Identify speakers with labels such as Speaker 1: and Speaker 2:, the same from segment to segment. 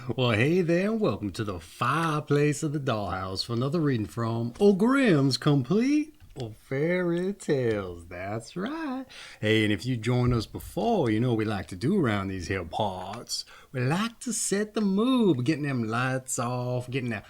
Speaker 1: Well, hey there, and welcome to the fireplace of the dollhouse for another reading from Grimm's Complete Fairy Tales. That's right. Hey, and if you joined us before, you know what we like to do around these here parts. We like to set the mood, getting them lights off, getting that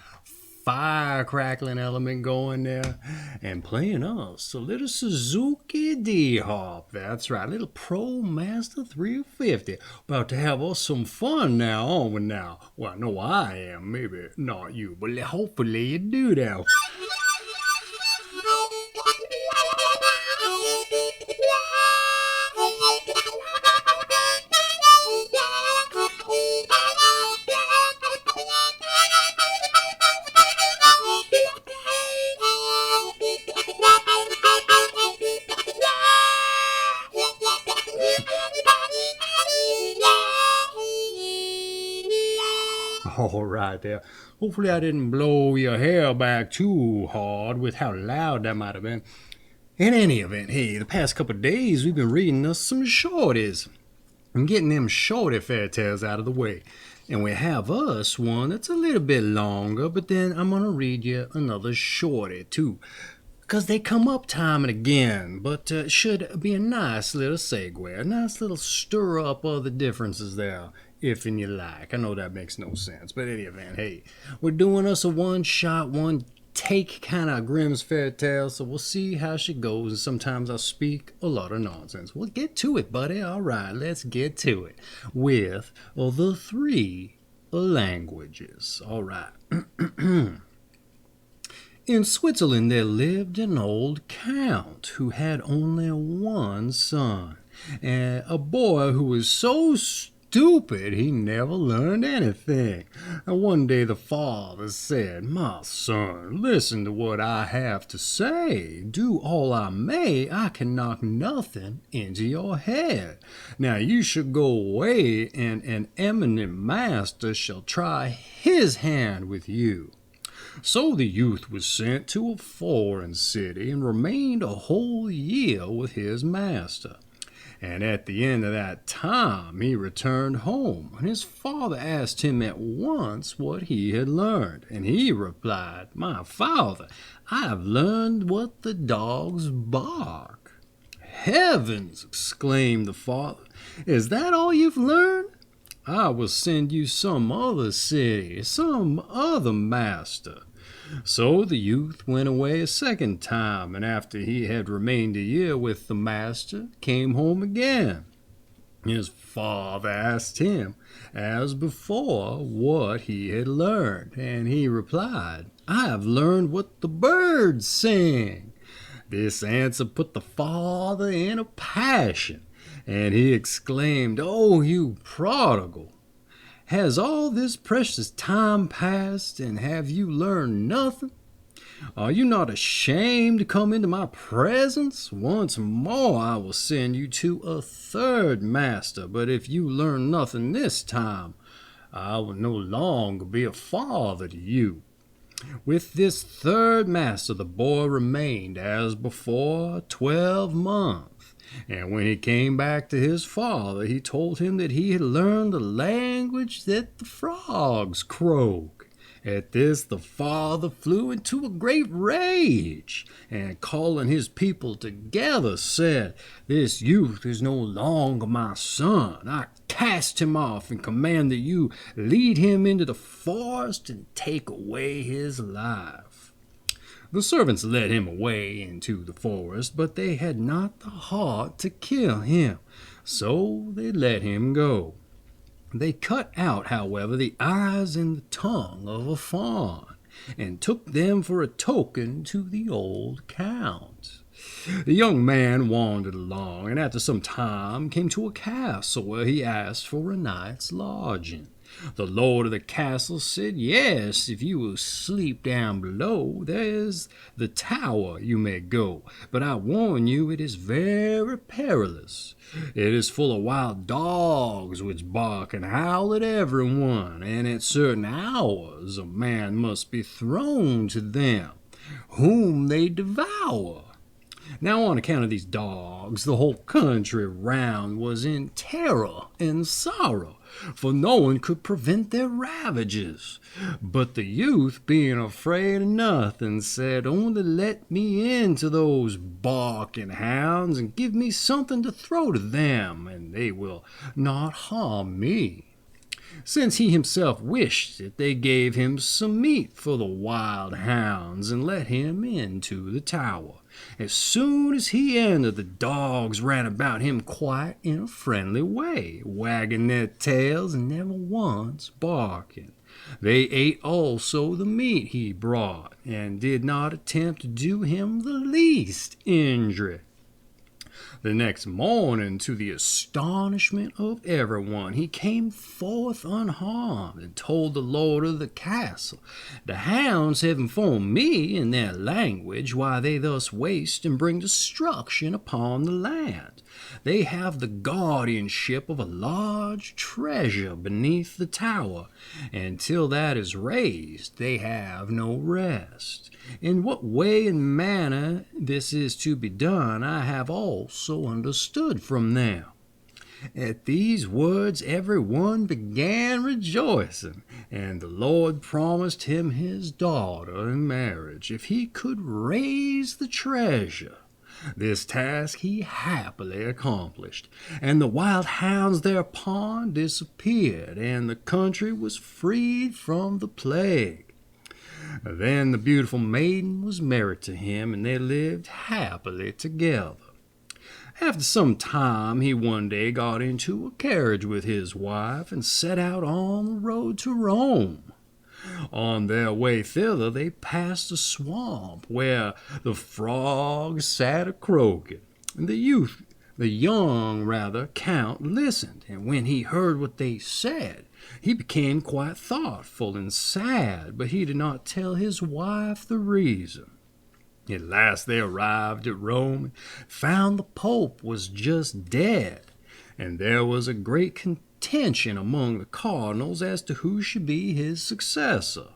Speaker 1: fire crackling element going there, and playing us a little Suzuki Harp. That's right, a little Promaster 350. About to have us some fun now, aren't we now? Well, I know I am, maybe not you, but hopefully you do that. All right there. Hopefully I didn't blow your hair back too hard with how loud that might have been. In any event, hey, the past couple of days we've been reading us some shorties and getting them shorty fairy tales out of the way. And we have us one that's a little bit longer, but then I'm going to read you another shorty too. Because they come up time and again, but should be a nice little segue, a nice little stir up of the differences there, if and you like. I know that makes no sense, but in any event, hey, we're doing us a one-shot, one-take kind of Grimm's fairy tale, so we'll see how she goes, and sometimes I'll speak a lot of nonsense. We'll get to it, buddy. All right, let's get to it with the three languages. All right. In Switzerland there lived an old count who had only one son, and a boy who was so stupid he never learned anything. And one day the father said, "My son, listen to what I have to say. Do all I may, I can knock nothing into your head. Now you shall go away, and an eminent master shall try his hand with you." So the youth was sent to a foreign city and remained a whole year with his master. And at the end of that time he returned home, and his father asked him at once what he had learned. And he replied, "My father, I have learned what the dogs bark." "Heavens!" exclaimed the father, "is that all you've learned? I will send you some other city, some other master." So the youth went away a second time, and after he had remained a year with the master, came home again. His father asked him, as before, what he had learned, and he replied, "I have learned what the birds sing." This answer put the father in a passion, and he exclaimed, "Oh, you prodigal! Has all this precious time passed, and have you learned nothing? Are you not ashamed to come into my presence? Once more I will send you to a third master, but if you learn nothing this time, I will no longer be a father to you." With this third master the boy remained, as before, 12 months. And when he came back to his father, he told him that he had learned the language that the frogs croak. At this the father flew into a great rage, and calling his people together, said, "This youth is no longer my son. I cast him off and command that you lead him into the forest and take away his life." The servants led him away into the forest, but they had not the heart to kill him, so they let him go. They cut out, however, the eyes and the tongue of a fawn, and took them for a token to the old count. The young man wandered along, and after some time came to a castle where he asked for a night's lodging. The lord of the castle said, "Yes, if you will sleep down below, there is the tower you may go, but I warn you it is very perilous. It is full of wild dogs which bark and howl at everyone, and at certain hours a man must be thrown to them, whom they devour. Now, on account of these dogs, the whole country round was in terror and sorrow, for no one could prevent their ravages. But the youth, being afraid of nothing, said, "Only let me into those barking hounds, and give me something to throw to them, and they will not harm me." Since he himself wished it, they gave him some meat for the wild hounds, and let him into the tower. As soon as he entered, the dogs ran about him quite in a friendly way, wagging their tails and never once barking. They ate also the meat he brought, and did not attempt to do him the least injury. The next morning, to the astonishment of everyone, he came forth unharmed, and told the lord of the castle, "The hounds have informed me in their language why they thus waste and bring destruction upon the land. They have the guardianship of a large treasure beneath the tower, and till that is raised they have no rest. In what way and manner this is to be done I have also understood from them." At these words every one began rejoicing, and the Lord promised him his daughter in marriage if he could raise the treasure. This task he happily accomplished, and the wild hounds thereupon disappeared, and the country was freed from the plague. Then the beautiful maiden was married to him, and they lived happily together. After some time he one day got into a carriage with his wife, and set out on the road to Rome. On their way thither they passed a swamp where the frogs sat a-croaking. The young count listened, and when he heard what they said, he became quite thoughtful and sad, but he did not tell his wife the reason. At last they arrived at Rome, and found the Pope was just dead, and there was a great contention among the cardinals as to who should be his successor.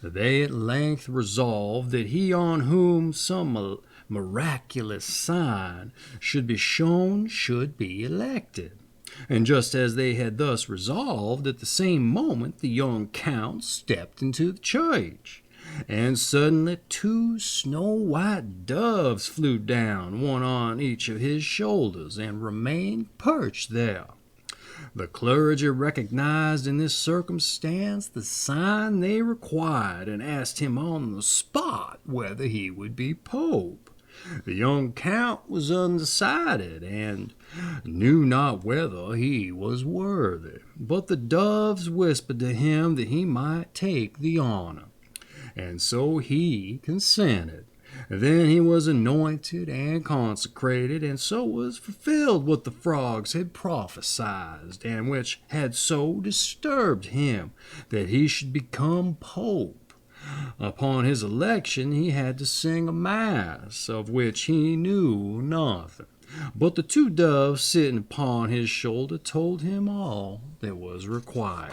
Speaker 1: They at length resolved that he on whom some miraculous sign should be shown should be elected. And just as they had thus resolved, at the same moment the young count stepped into the church, and suddenly 2 snow-white doves flew down, one on each of his shoulders, and remained perched there. The clergy recognized in this circumstance the sign they required, and asked him on the spot whether he would be pope. The young count was undecided, and knew not whether he was worthy, but the doves whispered to him that he might take the honor, and so he consented. Then he was anointed and consecrated, and so was fulfilled what the frogs had prophesied, and which had so disturbed him that he should become pope. Upon his election he had to sing a mass, of which he knew nothing, but the 2 doves sitting upon his shoulder told him all that was required.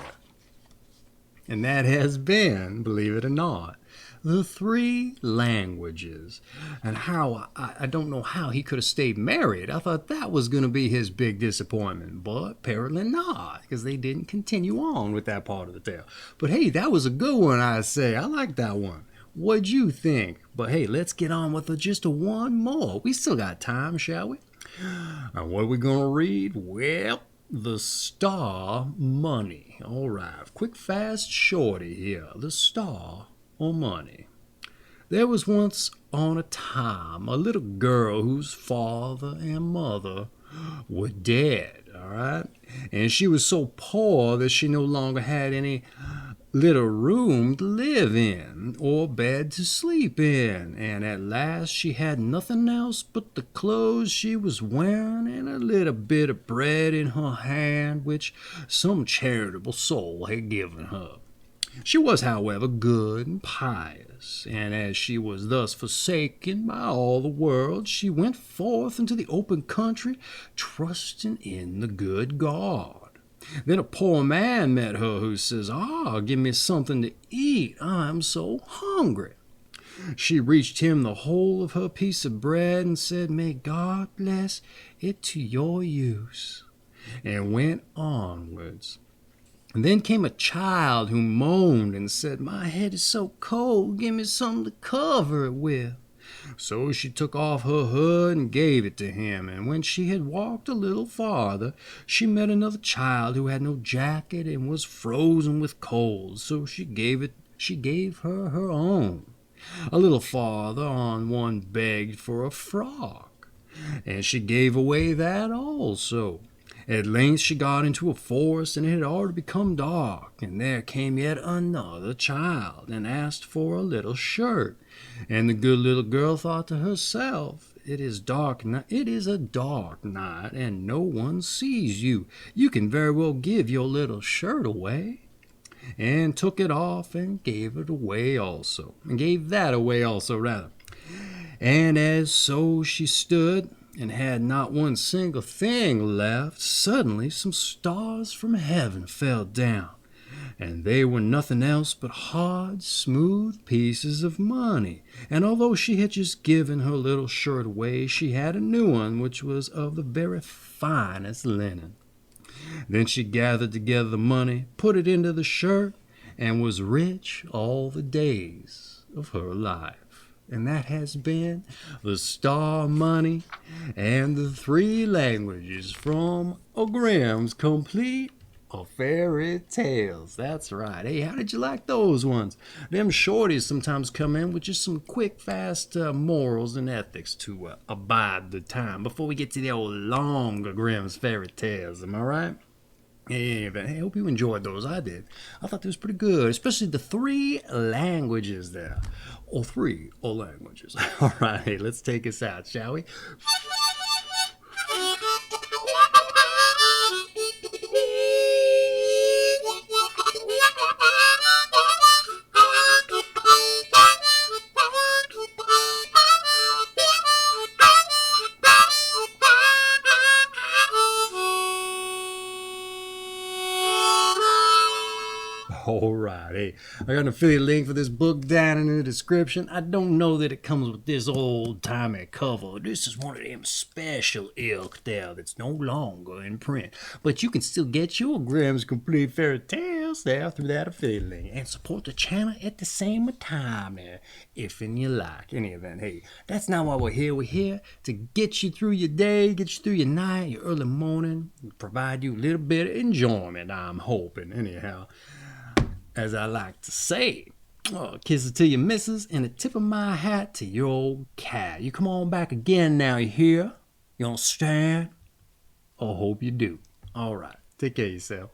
Speaker 1: And that has been, believe it or not, the 3 languages. And how, I don't know how he could have stayed married. I thought that was going to be his big disappointment, but apparently not, because they didn't continue on with that part of the tale. But hey, that was a good one, I say. I like that one. What'd you think? But hey, let's get on with just one more. We still got time, shall we? And what are we going to read? Well, the Star Money. All right, quick, fast, shorty here. The Star or Money. There was once on a time a little girl whose father and mother were dead, all right? And she was so poor that she no longer had any little room to live in or bed to sleep in. And at last she had nothing else but the clothes she was wearing and a little bit of bread in her hand which some charitable soul had given her. She was, however, good and pious, and as she was thus forsaken by all the world, she went forth into the open country, trusting in the good God. Then a poor man met her who says, "Ah, give me something to eat, I'm so hungry." She reached him the whole of her piece of bread and said, "May God bless it to your use," and went onwards. And then came a child who moaned and said, "My head is so cold, give me something to cover it with." So she took off her hood and gave it to him, and when she had walked a little farther, she met another child who had no jacket and was frozen with cold, so she gave her her own. A little farther on one begged for a frock, and she gave away that also. At length she got into a forest, and it had already become dark, and there came yet another child, and asked for a little shirt. And the good little girl thought to herself, it is a dark night, and no one sees you. You can very well give your little shirt away. And took it off and gave that away also, rather. And as so she stood, and had not one single thing left, suddenly some stars from heaven fell down, and they were nothing else but hard, smooth pieces of money. And although she had just given her little shirt away, she had a new one which was of the very finest linen. Then she gathered together the money, put it into the shirt, and was rich all the days of her life. And that has been the Star Money and the 3 languages from Grimm's Complete Fairy Tales. That's right. Hey, how did you like those ones? Them shorties sometimes come in with just some quick, fast morals and ethics to abide the time before we get to the old longer Grimm's Fairy Tales. Am I right? Hey, I hope you enjoyed those. I did. I thought they was pretty good, especially the 3 languages there. Or 3 languages. All right, hey, let's take us out, shall we? All right, hey, I got an affiliate link for this book down in the description. I don't know that it comes with this old-timey cover. This is one of them special ilk there that's no longer in print. But you can still get your Grimm's Complete Fairy Tales there through that affiliate link and support the channel at the same time if you like. Any event, hey, that's not why we're here. We're here to get you through your day, get you through your night, your early morning, provide you a little bit of enjoyment, I'm hoping, anyhow. As I like to say, kisses to your missus and a tip of my hat to your old cat. You come on back again now, you hear? You understand? I hope you do. All right, take care of yourself.